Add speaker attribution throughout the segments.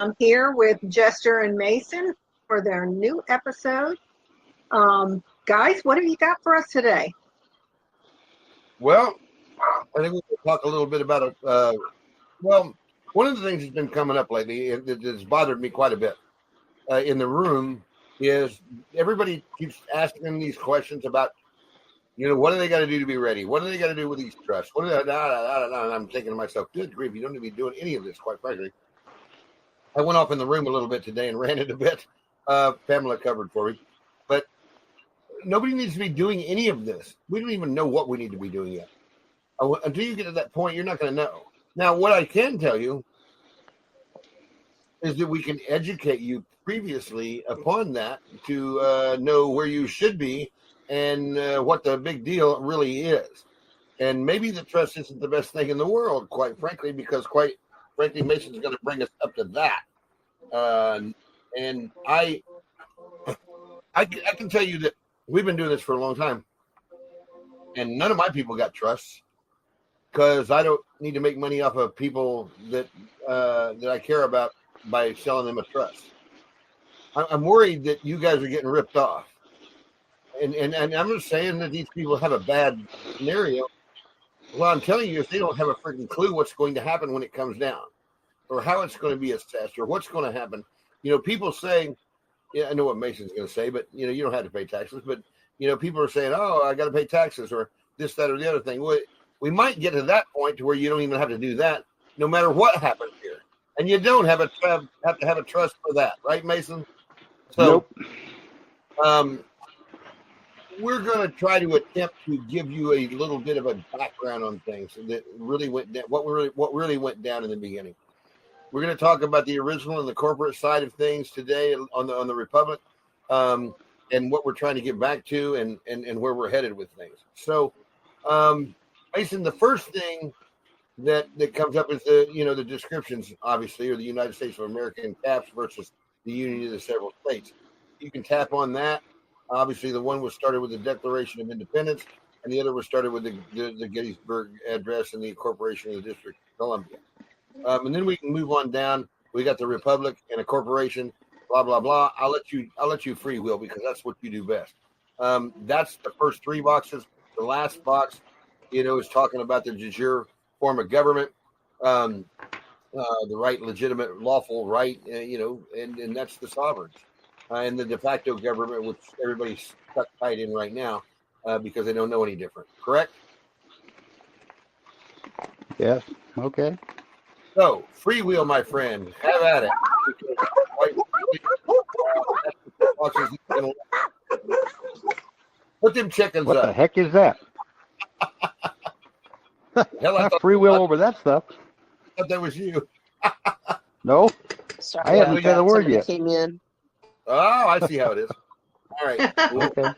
Speaker 1: I'm here with Jester and Mason for their new episode. Guys, what have you got for us today?
Speaker 2: Well, I think we'll talk a little bit about it. Well, one of the things that's been coming up lately that has bothered me quite a bit in the room is everybody keeps asking these questions about, what do they got to do to be ready? What do they got to do with these trusts? What do they, and I'm thinking to myself, good grief, you don't need to be doing any of this, quite frankly. I went off in the room a little bit today and ranted a bit. Pamela covered for me. But nobody needs to be doing any of this. We don't even know what we need to be doing yet. Until you get to that point, you're not going to know. Now, what I can tell you is that we can educate you previously upon that to know where you should be and what the big deal really is. And maybe the trust isn't the best thing in the world, quite frankly, because Mason's going to bring us up to that. And I can tell you that we've been doing this for a long time, and none of my people got trusts because I don't need to make money off of people that I care about by selling them a trust. I'm worried that you guys are getting ripped off, and I'm not saying that these people have a bad scenario. Well, I'm telling you, if they don't have a freaking clue what's going to happen when it comes down, or how it's going to be assessed, or what's going to happen, people say, yeah, I know what Mason's going to say, but you don't have to pay taxes. But people are saying, oh, I got to pay taxes, or this, that, or the other thing. Well, we might get to that point to where you don't even have to do that, no matter what happens here, and you don't have to have a trust for that, right, Mason? So,
Speaker 3: nope.
Speaker 2: We're going to try to attempt to give you a little bit of a background on things that really went down. What really went down in the beginning. We're going to talk about the original and the corporate side of things today on the Republic, and what we're trying to get back to, and where we're headed with things. So, Mason, the first thing that comes up is the descriptions, obviously, or the United States of America in caps versus the Union of the several states. You can tap on that. Obviously, the one was started with the Declaration of Independence, and the other was started with the Gettysburg Address and the Incorporation of the District of Columbia. And then we can move on down. We got the Republic and a corporation, blah blah blah. I'll let you freewheel because that's what you do best. That's the first three boxes. The last box, is talking about the de jure form of government, the right, legitimate, lawful right, and that's the sovereigns. And the de facto government, which everybody's stuck tight in right now because they don't know any different. Correct?
Speaker 3: Yes. Okay.
Speaker 2: So, freewheel, my friend. Have at it. Put them chickens
Speaker 3: what
Speaker 2: up.
Speaker 3: What the heck is that?
Speaker 2: Hell, I
Speaker 3: freewheel over that stuff.
Speaker 2: I thought that was you.
Speaker 3: No.
Speaker 4: Sorry,
Speaker 3: I haven't said a word yet.
Speaker 4: Came in.
Speaker 2: Oh, I see how it is. All right. Cool.
Speaker 3: Okay.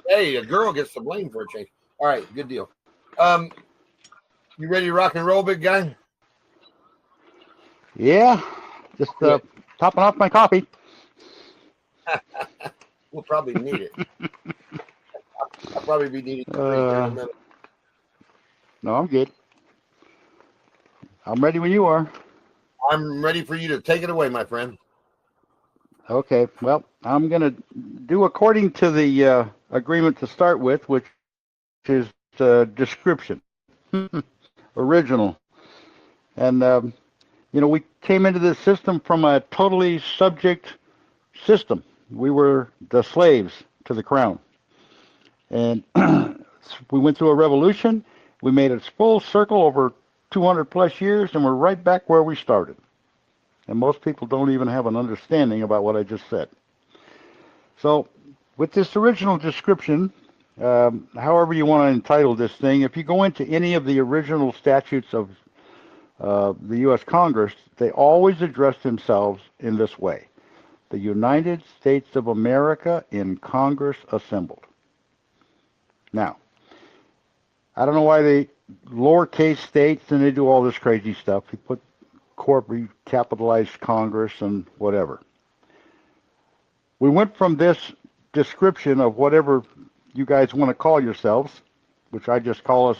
Speaker 2: Hey, a girl gets the blame for a change. All right, good deal. You ready to rock and roll, big guy?
Speaker 3: Yeah. Just topping off my coffee.
Speaker 2: We'll probably need it. I'll probably be needing to drink here in a minute.
Speaker 3: No, I'm good. I'm ready when you are.
Speaker 2: I'm ready for you to take it away, my friend.
Speaker 3: Okay, well, I'm going to do according to the agreement to start with, which is description, original. And, we came into this system from a totally subject system. We were the slaves to the crown. And we went through a revolution. We made a full circle over 200 plus years, and we're right back where we started. And most people don't even have an understanding about what I just said. So with this original description, however you want to entitle this thing, if you go into any of the original statutes of the U.S. Congress, they always address themselves in this way. The United States of America in Congress assembled. Now, I don't know why they lowercase states and they do all this crazy stuff. They put corporate capitalized Congress and whatever. We went from this description of whatever you guys want to call yourselves, which I just call us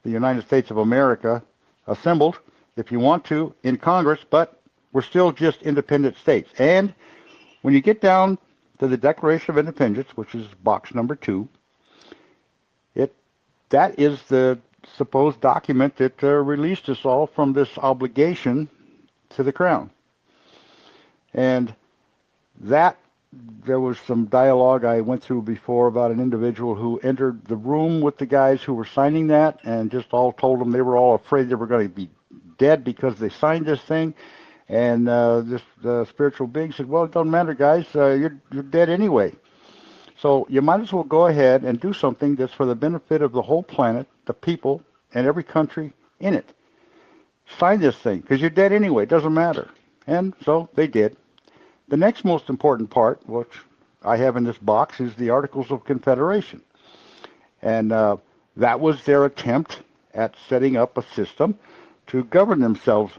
Speaker 3: the United States of America assembled, if you want to, in Congress, but we're still just independent states. And when you get down to the Declaration of Independence, which is box number 2, that is the supposed document that released us all from this obligation to the Crown. And that, there was some dialogue I went through before about an individual who entered the room with the guys who were signing that and just all told them they were all afraid they were going to be dead because they signed this thing. And this spiritual being said, well, it doesn't matter, guys. You're dead anyway. So you might as well go ahead and do something that's for the benefit of the whole planet, the people, and every country in it. Sign this thing, because you're dead anyway. It doesn't matter. And so they did. The next most important part, which I have in this box, is the Articles of Confederation. And that was their attempt at setting up a system to govern themselves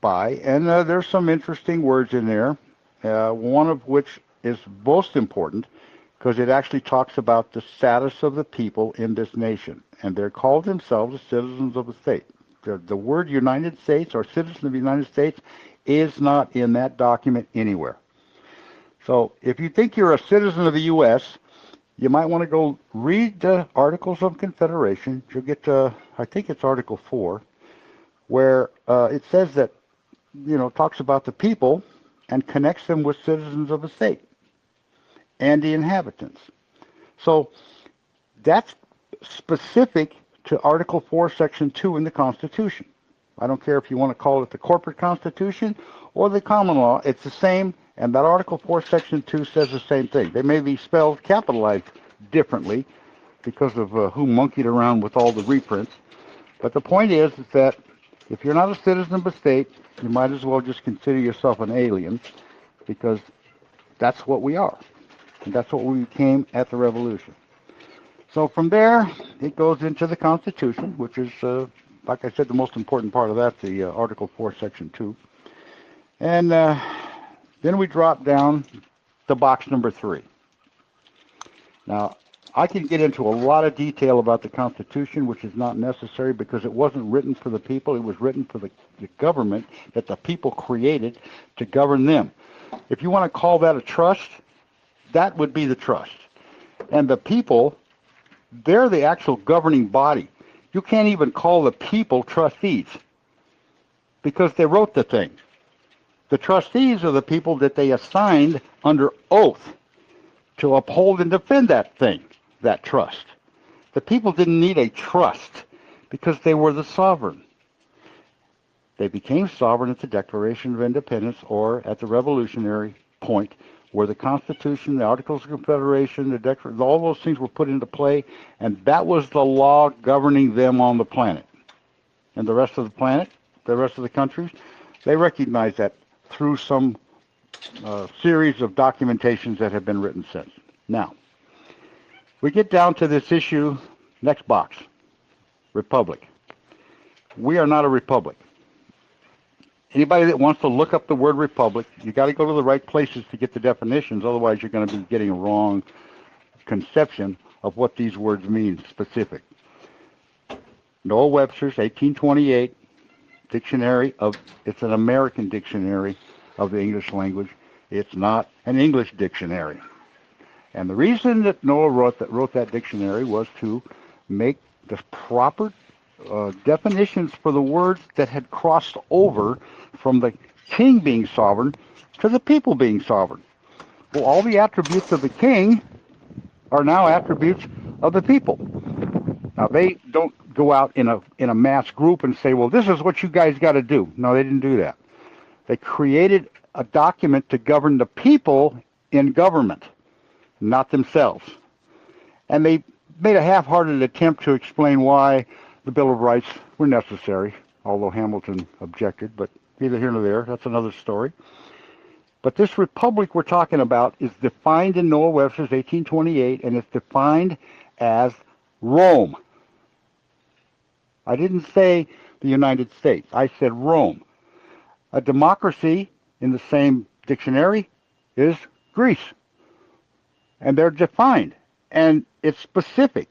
Speaker 3: by. And there's some interesting words in there, one of which is most important, because it actually talks about the status of the people in this nation. And they're called themselves citizens of the state. The word United States or citizen of the United States is not in that document anywhere. So if you think you're a citizen of the U.S., you might want to go read the Articles of Confederation. You'll get to, I think it's Article 4, where it says that, talks about the people and connects them with citizens of the state and the inhabitants. So that's specific to Article 4, Section 2 in the Constitution. I don't care if you want to call it the corporate Constitution or the common law, it's the same, and that Article 4, Section 2 says the same thing. They may be spelled capitalized differently because of who monkeyed around with all the reprints, but the point is that if you're not a citizen of a state, you might as well just consider yourself an alien, because that's what we are. And that's what we became at the Revolution. So from there, it goes into the Constitution, which is, like I said, the most important part of that, the Article 4, Section 2. And then we drop down to box number 3. Now, I can get into a lot of detail about the Constitution, which is not necessary because it wasn't written for the people. It was written for the government that the people created to govern them. If you want to call that a trust, that would be the trust. And the people, they're the actual governing body. You can't even call the people trustees because they wrote the thing. The trustees are the people that they assigned under oath to uphold and defend that thing, that trust. The people didn't need a trust because they were the sovereign. They became sovereign at the Declaration of Independence or at the revolutionary point where the Constitution, the Articles of Confederation, all those things were put into play, and that was the law governing them on the planet. And the rest of the planet, the rest of the countries, they recognize that through some series of documentations that have been written since. Now, we get down to this issue, next box, republic. We are not a republic. Anybody that wants to look up the word republic, you got to go to the right places to get the definitions, otherwise you're going to be getting a wrong conception of what these words mean specific. Noah Webster's 1828 dictionary it's an American dictionary of the English language. It's not an English dictionary. And the reason that Noah wrote that dictionary was to make the proper definitions for the words that had crossed over from the king being sovereign to the people being sovereign. Well, all the attributes of the king are now attributes of the people. Now, they don't go out in a mass group and say, well, this is what you guys got to do. No, they didn't do that. They created a document to govern the people in government, not themselves. And they made a half-hearted attempt to explain why the Bill of Rights were necessary, although Hamilton objected, but neither here nor there. That's another story. But this republic we're talking about is defined in Noah Webster's 1828, and it's defined as Rome. I didn't say the United States. I said Rome. A democracy in the same dictionary is Greece. And they're defined, and it's specific.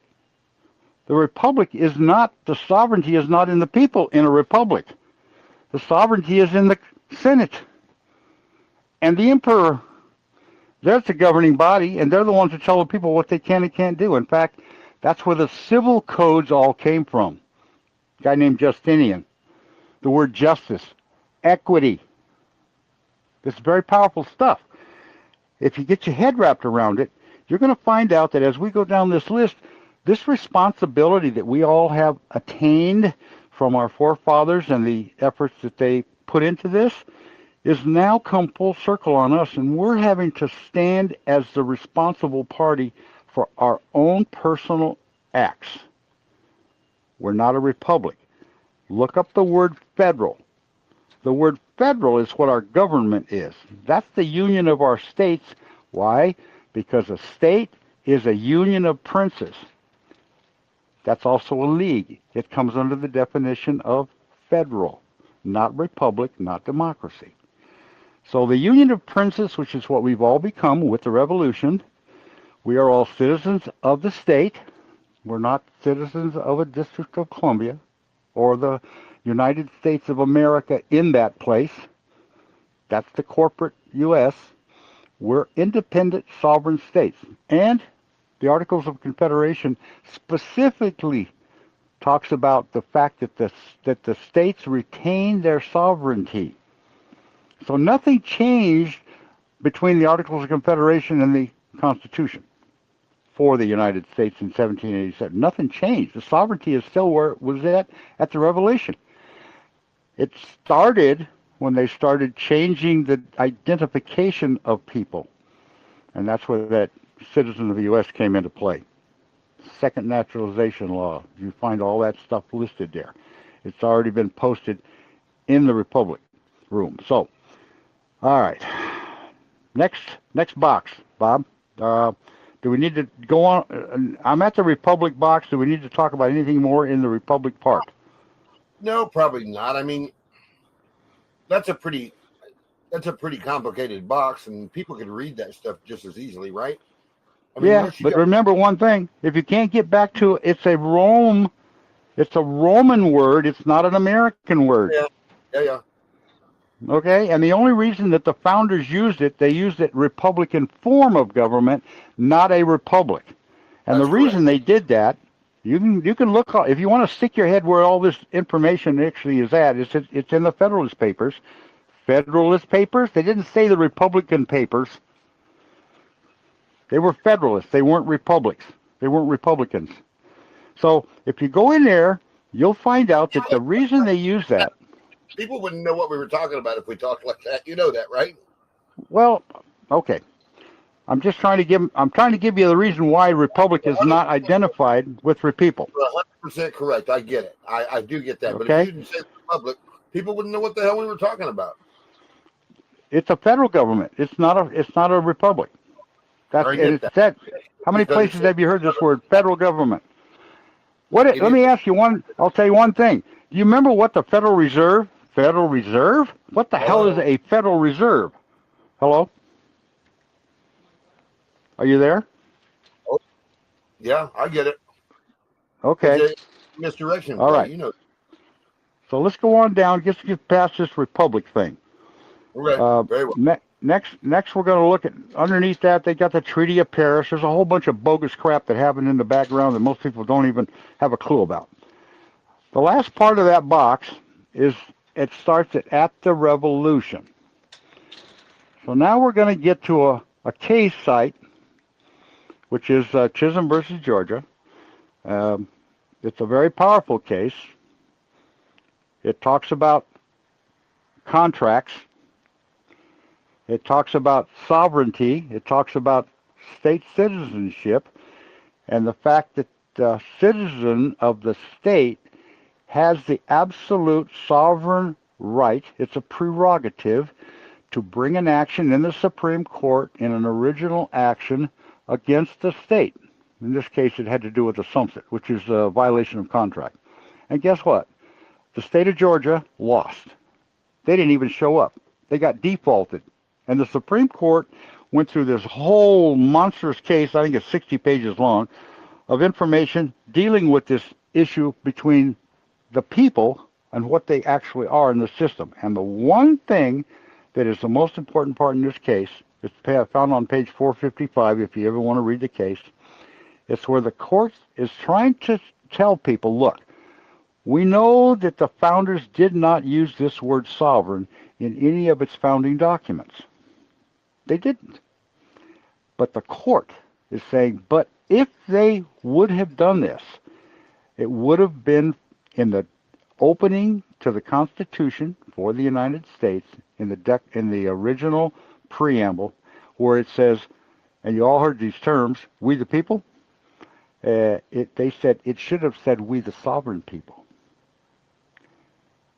Speaker 3: The republic is not, the sovereignty is not in the people in a republic. The sovereignty is in the Senate And the emperor, they're the governing body, and they're the ones that tell the people what they can and can't do. In fact, that's where the civil codes all came from. A guy named Justinian. The word justice, equity. This is very powerful stuff. If you get your head wrapped around it, you're going to find out that as we go down this list, this responsibility that we all have attained from our forefathers and the efforts that they put into this is now come full circle on us, and we're having to stand as the responsible party for our own personal acts. We're not a republic. Look up the word federal. The word federal is what our government is. That's the union of our states. Why? Because a state is a union of princes. That's also a league. It comes under the definition of federal, not republic, not democracy. So the union of princes, which is what we've all become with the revolution, we are all citizens of the state. We're not citizens of a District of Columbia or the United States of America in that place. That's the corporate U.S. We're independent sovereign states. And the Articles of Confederation specifically talks about the fact that the states retain their sovereignty. So nothing changed between the Articles of Confederation and the Constitution for the United States in 1787. Nothing changed. The sovereignty is still where it was at the Revolution. It started when they started changing the identification of people. And that's where that citizen of the U.S. came into play. Second naturalization law. You find all that stuff listed there. It's already been posted in the Republic room. So, all right. Next box, Bob. Do we need to go on? I'm at the Republic box. Do we need to talk about anything more in the Republic part?
Speaker 2: No, probably not. I mean, that's a pretty complicated box, and people can read that stuff just as easily, right? I mean,
Speaker 3: yeah, but remember one thing: if you can't get back to it's a Roman word. It's not an American word.
Speaker 2: Yeah.
Speaker 3: Okay, and the only reason that the founders used it, they used it Republican form of government, not a republic. And
Speaker 2: That's
Speaker 3: the reason they did that, you can look if you want to stick your head where all this information actually is at. It's in the Federalist Papers. Federalist Papers. They didn't say the Republican Papers. They were Federalists. They weren't republics. They weren't Republicans. So if you go in there, you'll find out that the reason they use that.
Speaker 2: People wouldn't know what we were talking about if we talked like that. You know that, right?
Speaker 3: Well, okay. I'm trying to give you the reason why republic is not identified with people.
Speaker 2: 100% correct. I get it. I do get that.
Speaker 3: Okay.
Speaker 2: But if you didn't say republic, people wouldn't know what the hell we were talking about.
Speaker 3: It's a federal government. It's not a republic. Said. How many places have you heard this word, federal government? Let me ask you one. I'll tell you one thing. Do you remember what the Federal Reserve? Federal Reserve? What the hell is a Federal Reserve? Hello? Are you there?
Speaker 2: Oh, yeah, I get it.
Speaker 3: Okay.
Speaker 2: Misdirection.
Speaker 3: All right.
Speaker 2: You know.
Speaker 3: So let's go on down. Get past this republic thing.
Speaker 2: Okay. Very well.
Speaker 3: Next, we're going to look at underneath that. They got the Treaty of Paris. There's a whole bunch of bogus crap that happened in the background that most people don't even have a clue about. The last part of that box is it starts at the Revolution. So now we're going to get to a case site, which is Chisholm versus Georgia. It's a very powerful case. It talks about contracts. It talks about sovereignty. It talks about state citizenship and the fact that the citizen of the state has the absolute sovereign right, it's a prerogative, to bring an action in the Supreme Court in an original action against the state. In this case, it had to do with the sunset, which is a violation of contract. And guess what? The state of Georgia lost. They didn't even show up. They got defaulted. And the Supreme Court went through this whole monstrous case, I think it's 60 pages long, of information dealing with this issue between the people and what they actually are in the system. And the one thing that is the most important part in this case. It's found on page 455 if you ever want to read the case. It's where the court is trying to tell people, look, we know that the founders did not use this word sovereign in any of its founding documents. They didn't. But the court is saying, but if they would have done this, it would have been in the opening to the Constitution for the United States, in the original preamble, where it says, and you all heard these terms, we the people. They said it should have said we the sovereign people.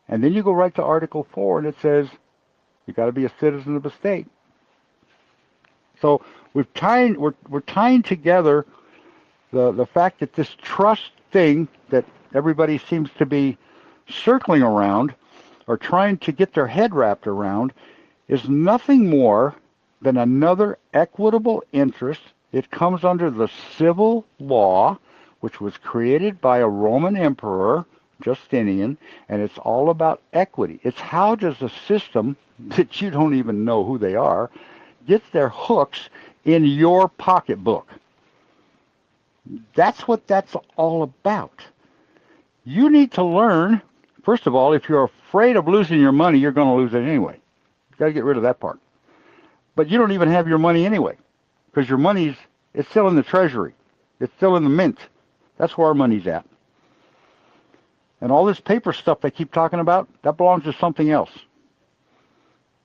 Speaker 3: And then you go right to Article 4, and it says you got to be a citizen of the state. So we're tying together the fact that this trust thing that everybody seems to be circling around or trying to get their head wrapped around is nothing more than another equitable interest. It comes under the civil law, which was created by a Roman emperor, Justinian, and it's all about equity. It's how does a system that you don't even know who they are get their hooks in your pocketbook. That's what that's all about. You need to learn, first of all, if you're afraid of losing your money, you're going to lose it anyway. You got to get rid of that part. But you don't even have your money anyway, because your it's still in the treasury. It's still in the mint. That's where our money's at. And all this paper stuff they keep talking about, that belongs to something else.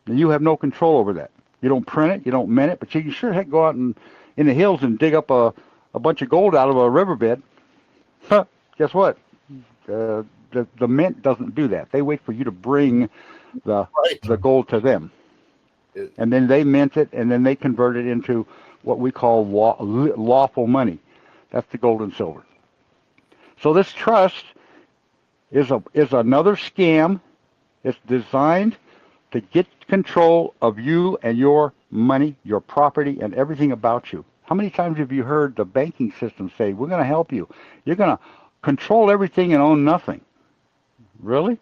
Speaker 3: And you have no control over that. You don't print it, you don't mint it, but you can sure heck go out in the hills and dig up a bunch of gold out of a riverbed. Guess what? The mint doesn't do that. They wait for you to bring the gold to them. And then they mint it, and then they convert it into what we call lawful money. That's the gold and silver. So this trust is another scam. It's designed to get control of you and your money, your property, and everything about you. How many times have you heard the banking system say, we're going to help you. You're going to control everything and own nothing. Really?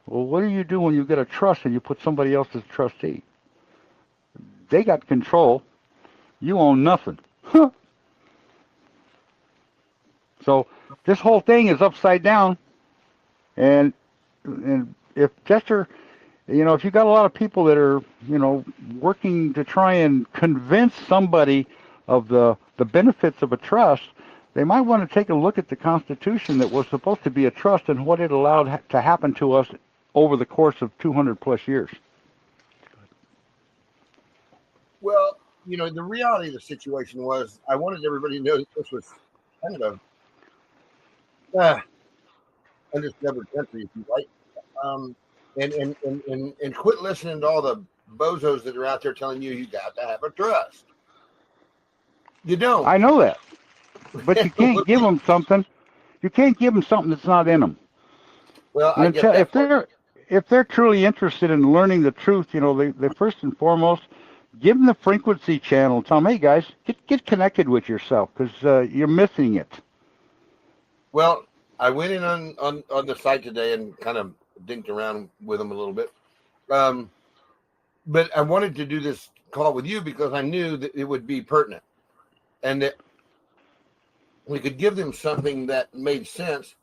Speaker 3: Well, what do you do when you get a trust and you put somebody else as trustee? They got control. You own nothing. So this whole thing is upside down. And if Chester, if you got a lot of people that are, working to try and convince somebody of the benefits of a trust, they might want to take a look at the Constitution that was supposed to be a trust and what it allowed to happen to us over the course of 200 plus years.
Speaker 2: Well, the reality of the situation was I wanted everybody to know that this was kind of a undiscovered country, if you like. And quit listening to all the bozos that are out there telling you got to have a trust. You don't.
Speaker 3: I know that. But you can't give them something. You can't give them something that's not in them.
Speaker 2: Well,
Speaker 3: if they're truly interested in learning the truth, they first and foremost give them the frequency channel. Tell them, hey guys, get connected with yourself because you're missing it.
Speaker 2: Well, I went in on the site today and kind of dinked around with them a little bit, but I wanted to do this call with you because I knew that it would be pertinent and that we could give them something that made sense.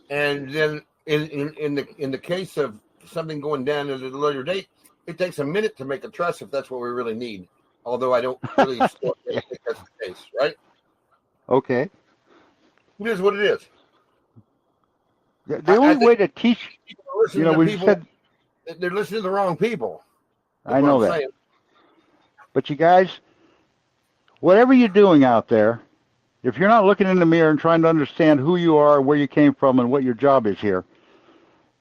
Speaker 2: And then in the case of something going down at a later date, it takes a minute to make a trust if that's what we really need. Although I don't really think that's the case, right?
Speaker 3: Okay.
Speaker 2: It is what it is.
Speaker 3: The only way to teach, we said
Speaker 2: they're listening to the wrong people.
Speaker 3: I know that. Saying. But you guys, whatever you're doing out there, if you're not looking in the mirror and trying to understand who you are, where you came from, and what your job is here,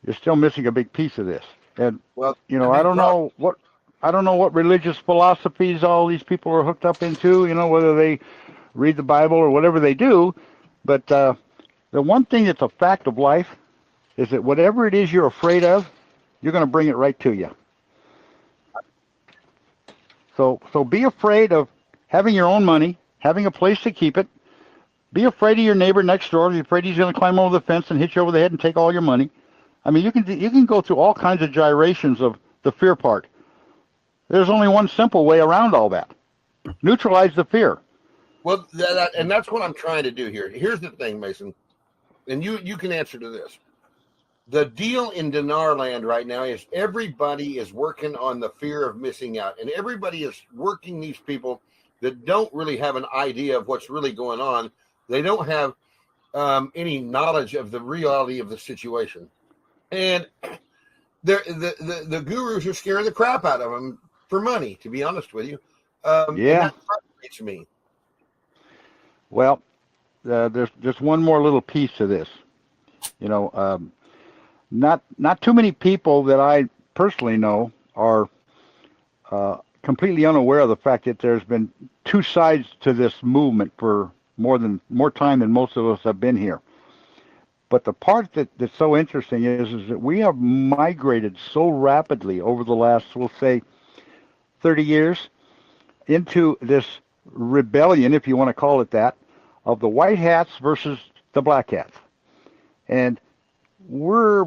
Speaker 3: you're still missing a big piece of this. And I don't know what religious philosophies all these people are hooked up into. Whether they read the Bible or whatever they do. But the one thing that's a fact of life is that whatever it is you're afraid of, you're going to bring it right to you. So be afraid of having your own money, having a place to keep it. Be afraid of your neighbor next door. Be afraid he's going to climb over the fence and hit you over the head and take all your money. I mean, you can go through all kinds of gyrations of the fear part. There's only one simple way around all that. Neutralize the fear.
Speaker 2: Well, and that's what I'm trying to do here. Here's the thing, Mason, and you can answer to this. The deal in Dinar land right now is everybody is working on the fear of missing out, and everybody is working these people that don't really have an idea of what's really going on. They don't have any knowledge of the reality of the situation, and the gurus are scaring the crap out of them for money. To be honest with you, and that frustrates me.
Speaker 3: Well, there's just one more little piece to this. You know, not too many people that I personally know are completely unaware of the fact that there's been two sides to this movement for more time than most of us have been here. But the part that's so interesting is that we have migrated so rapidly over the last, we'll say, 30 years into this rebellion, if you want to call it that, of the white hats versus the black hats. And we're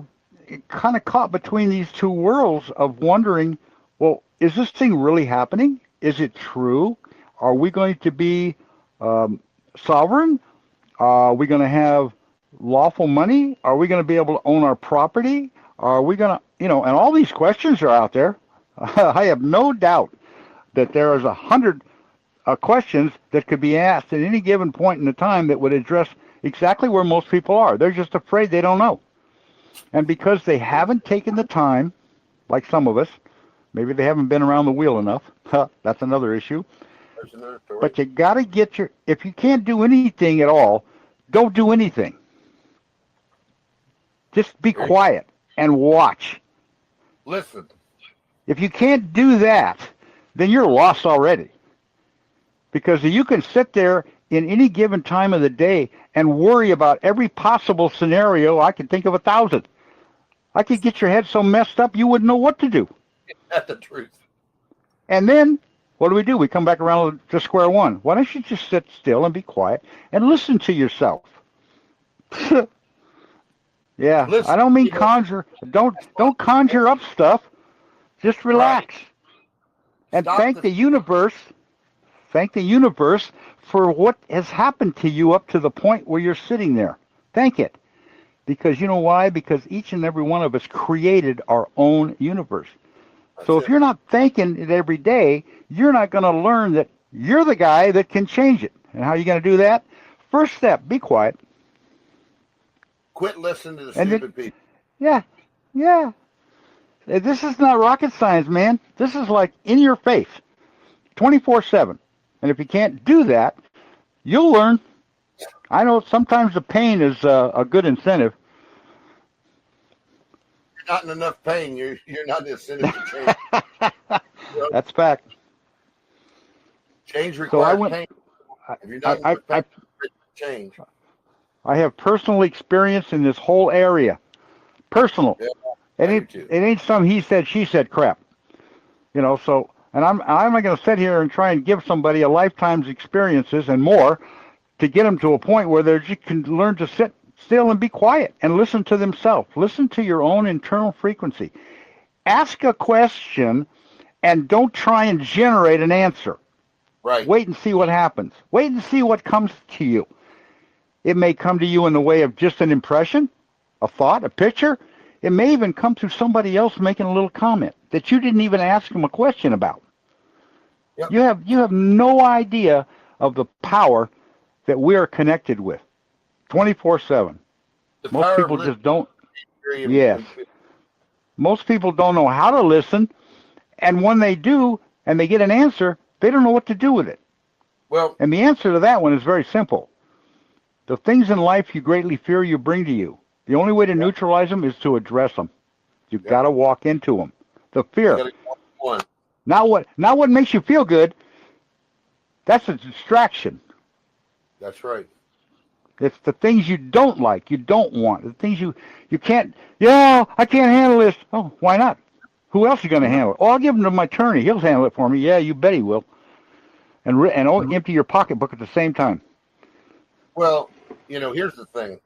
Speaker 3: kind of caught between these two worlds of wondering, well, is this thing really happening? Is it true? Are we going to be sovereign? Are we going to have lawful money? Are we going to be able to own our property? Are we going to, and all these questions are out there. I have no doubt that there is 100 questions that could be asked at any given point in the time that would address exactly where most people are. They're just afraid they don't know. And because they haven't taken the time, like some of us, maybe they haven't been around the wheel enough. That's another issue.
Speaker 2: There's another story.
Speaker 3: But you got to get if you can't do anything at all, don't do anything. Just be quiet and watch.
Speaker 2: Listen.
Speaker 3: If you can't do that, then you're lost already. Because you can sit there in any given time of the day and worry about every possible scenario. I can think of 1,000. I could get your head so messed up you wouldn't know what to do.
Speaker 2: That's the truth.
Speaker 3: And then, what do? We come back around to square one. Why don't you just sit still and be quiet and listen to yourself? Yeah, listen, I don't mean conjure. Don't conjure up stuff. Just relax. Right. And thank the universe. Thank the universe for what has happened to you up to the point where you're sitting there. Thank it. Because you know why? Because each and every one of us created our own universe. So if you're not thanking it every day, you're not going to learn that you're the guy that can change it. And how are you going to do that? First step, be quiet.
Speaker 2: Quit listening to the stupid people.
Speaker 3: Yeah. This is not rocket science, man. This is like in your face, 24/7. And if you can't do that, you'll learn. I know sometimes the pain is a good incentive.
Speaker 2: You're not in enough pain. You're not the incentive to change.
Speaker 3: That's fact.
Speaker 2: Change requires pain. If you're not in enough pain, change.
Speaker 3: I have personal experience in this whole area. Personal. Yeah, it ain't some he said, she said crap. So, and I'm not going to sit here and try and give somebody a lifetime's experiences and more to get them to a point where they just can learn to sit still and be quiet and listen to themselves. Listen to your own internal frequency. Ask a question and don't try and generate an answer.
Speaker 2: Right.
Speaker 3: Wait and see what happens. Wait and see what comes to you. It may come to you in the way of just an impression, a thought, a picture. It may even come through somebody else making a little comment that you didn't even ask them a question about. Yep. You have no idea of the power that we are connected with 24/7. Most people just don't. Yes. Most people don't know how to listen, and when they do and they get an answer, they don't know what to do with it.
Speaker 2: Well,
Speaker 3: and the answer to that one is very simple. The things in life you greatly fear you bring to you. The only way to neutralize them is to address them. You've got to walk into them. The fear. Not what makes you feel good. That's a distraction.
Speaker 2: That's right.
Speaker 3: It's the things you don't like, you don't want, the things you can't. I can't handle this. Oh, why not? Who else is going to handle it? Oh, I'll give him to my attorney. He'll handle it for me. Yeah, you bet he will. And empty your pocketbook at the same time.
Speaker 2: Well, here's the thing.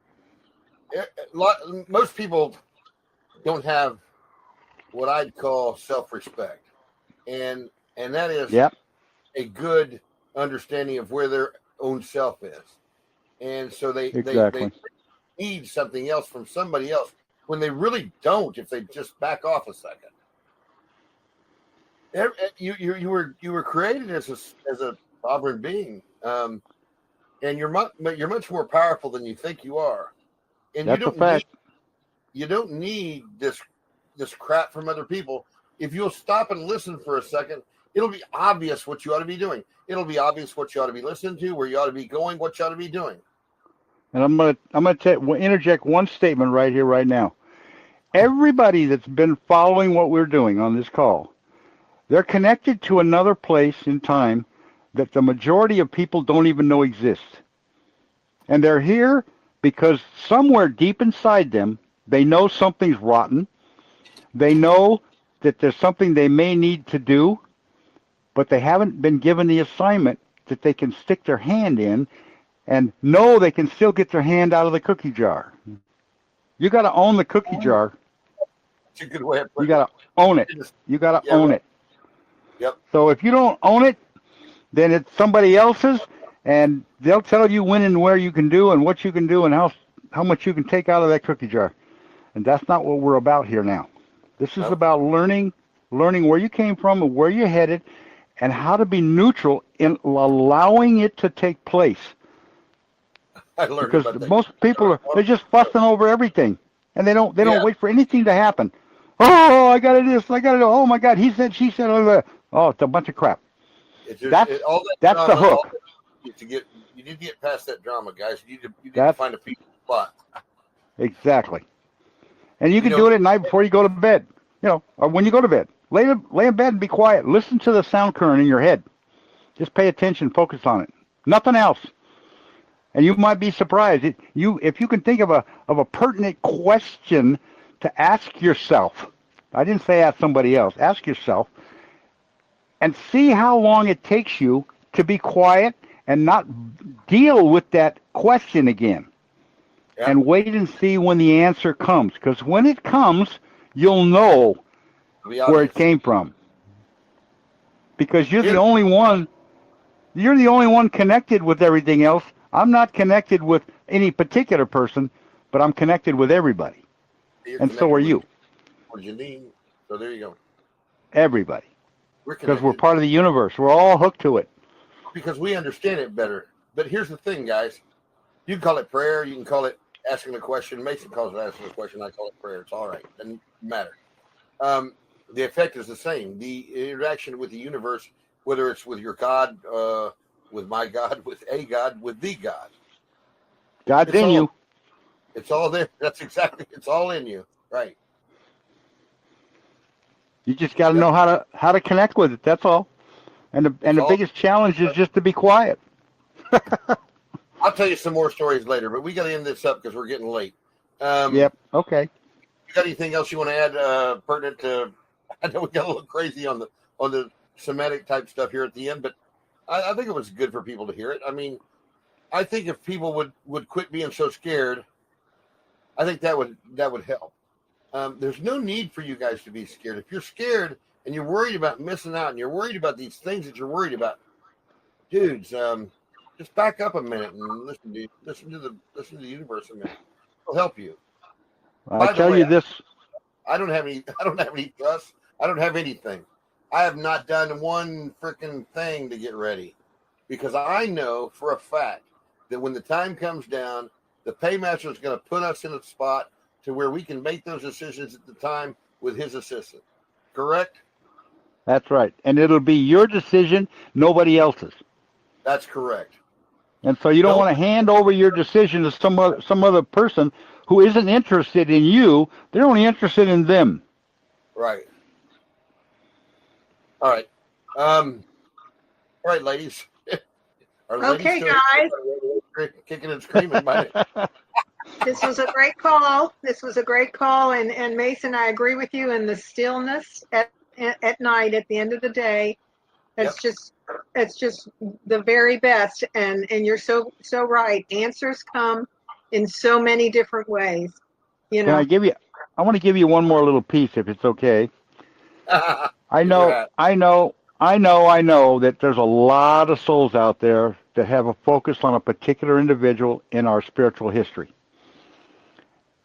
Speaker 2: Most people don't have what I'd call self-respect. and that is
Speaker 3: Yep.
Speaker 2: a good understanding of where their own self is, and so they need something else from somebody else when they really don't. If they just back off a second, you were created as a sovereign being, and you're much more powerful than you think you are, and
Speaker 3: That's a fact.
Speaker 2: You don't need this crap from other people. If you'll stop and listen for a second, it'll be obvious what you ought to be doing. It'll be obvious what you ought to be listening to, where you ought to be going, what you ought to be doing.
Speaker 3: And I'm gonna interject one statement right here, right now. Everybody that's been following what we're doing on this call, they're connected to another place in time that the majority of people don't even know exists. And they're here because somewhere deep inside them, they know something's rotten. They know that there's something they may need to do, but they haven't been given the assignment that they can stick their hand in and know they can still get their hand out of the cookie jar. You got to own the cookie jar.
Speaker 2: It's a good way of
Speaker 3: You got to own it. You got to own it.
Speaker 2: Yep.
Speaker 3: So if you don't own it, then it's somebody else's, and they'll tell you when and where you can do and what you can do and how much you can take out of that cookie jar. And that's not what we're about here now. This is about learning where you came from and where you're headed and how to be neutral in allowing it to take place.
Speaker 2: I learned
Speaker 3: because
Speaker 2: about that.
Speaker 3: Most people they're just fussing over everything, and they don't wait for anything to happen. Oh, I got to do this, I got to do. Oh my God, he said, she said. Oh, it's a bunch of crap. That's the hook.
Speaker 2: You need to get past that drama, guys. You need to find a peaceful spot.
Speaker 3: Exactly. And you can do it at night before you go to bed. Or when you go to bed, lay in bed and be quiet. Listen to the sound current in your head. Just pay attention, focus on it. Nothing else. And you might be surprised if you can think of a pertinent question to ask yourself. I didn't say ask somebody else. Ask yourself, and see how long it takes you to be quiet and not deal with that question again. Yeah. And wait and see when the answer comes, because when it comes, you'll know where it came from. Because you're the only one. You're the only one connected with everything else. I'm not connected with any particular person, but I'm connected with everybody. And so are you.
Speaker 2: Janine. So there you go.
Speaker 3: Everybody. Because we're part of the universe. We're all hooked to it.
Speaker 2: Because we understand it better. But here's the thing, guys. You can call it prayer. You can call it asking a question. Mason calls it asking a question. I call it prayer. It's all right. Doesn't matter. The effect is the same. The interaction with the universe, whether it's with your God, with my God, with a God, with the God.
Speaker 3: God's in you.
Speaker 2: It's all there. That's exactly. It's all in you. Right.
Speaker 3: You just got to know how to connect with it. That's all. And the biggest challenge is just to be quiet.
Speaker 2: I'll tell you some more stories later, but we got to end this up because we're getting late.
Speaker 3: Yep. Okay.
Speaker 2: You got anything else you want to add pertinent to? I know we got a little crazy on the Semitic type stuff here at the end, but I think it was good for people to hear it. I mean, I think if people would quit being so scared, I think that would help. There's no need for you guys to be scared. If you're scared and you're worried about missing out and you're worried about these things that you're worried about, dudes, just back up a minute and listen to the universe a minute. It'll help you.
Speaker 3: I tell you this.
Speaker 2: I don't have any trust. I don't have anything. I have not done one freaking thing to get ready because I know for a fact that when the time comes down, the paymaster is going to put us in a spot to where we can make those decisions at the time with his assistant. Correct?
Speaker 3: That's right. And it'll be your decision, nobody else's.
Speaker 2: That's correct.
Speaker 3: And so you don't want to hand over your decision to some other person who isn't interested in you. They're only interested in them.
Speaker 2: Right. All right. All right, ladies.
Speaker 1: Okay, guys.
Speaker 2: Kicking and screaming.
Speaker 1: This was a great call. And Mason, I agree with you in the stillness at night, at the end of the day. It's just the very best. And you're so right. Answers come in so many different ways.
Speaker 3: I want to give you one more little piece if it's okay. I know that there's a lot of souls out there that have a focus on a particular individual in our spiritual history.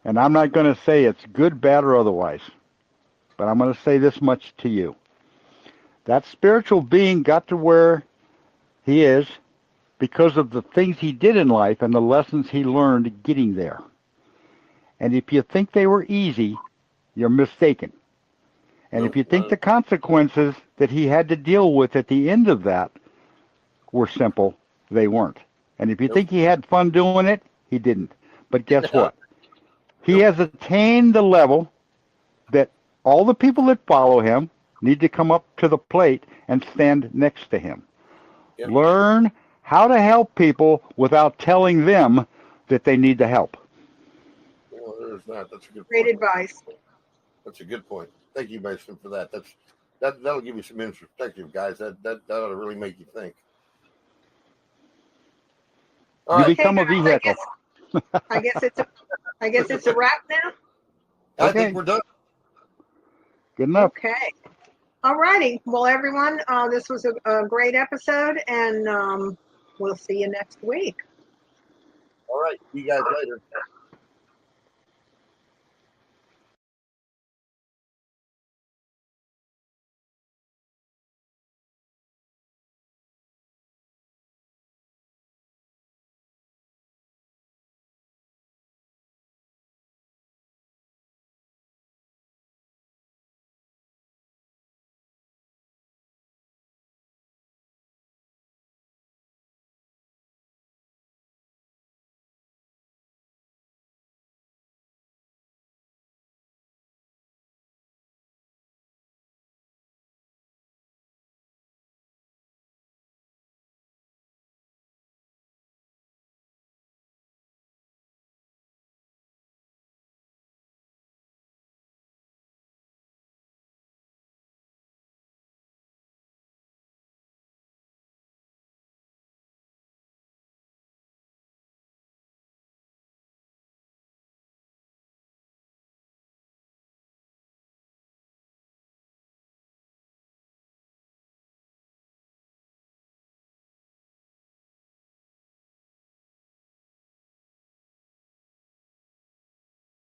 Speaker 3: And I'm not going to say it's good, bad, or otherwise, but I'm going to say this much to you. That spiritual being got to where he is because of the things he did in life and the lessons he learned getting there. And if you think they were easy, you're mistaken. And if you think the consequences that he had to deal with at the end of that were simple, they weren't. And if you think he had fun doing it, he didn't. But guess what? He has attained the level that all the people that follow him need to come up to the plate and stand next to him.
Speaker 2: Yep.
Speaker 3: Learn how to help people without telling them that they need the help.
Speaker 2: Well, there's that. That's a good
Speaker 1: Great
Speaker 2: point.
Speaker 1: advice.
Speaker 2: That's a good point. Thank you, Mason, for that. That'll give you some perspective, guys. That ought to really make you think. All
Speaker 3: you
Speaker 2: right.
Speaker 3: become a vehicle.
Speaker 1: I guess it's a wrap now.
Speaker 2: I think we're done.
Speaker 3: Good enough.
Speaker 1: Okay. All righty. Well, everyone, this was a great episode, and we'll see you next week.
Speaker 2: All right. See you guys later.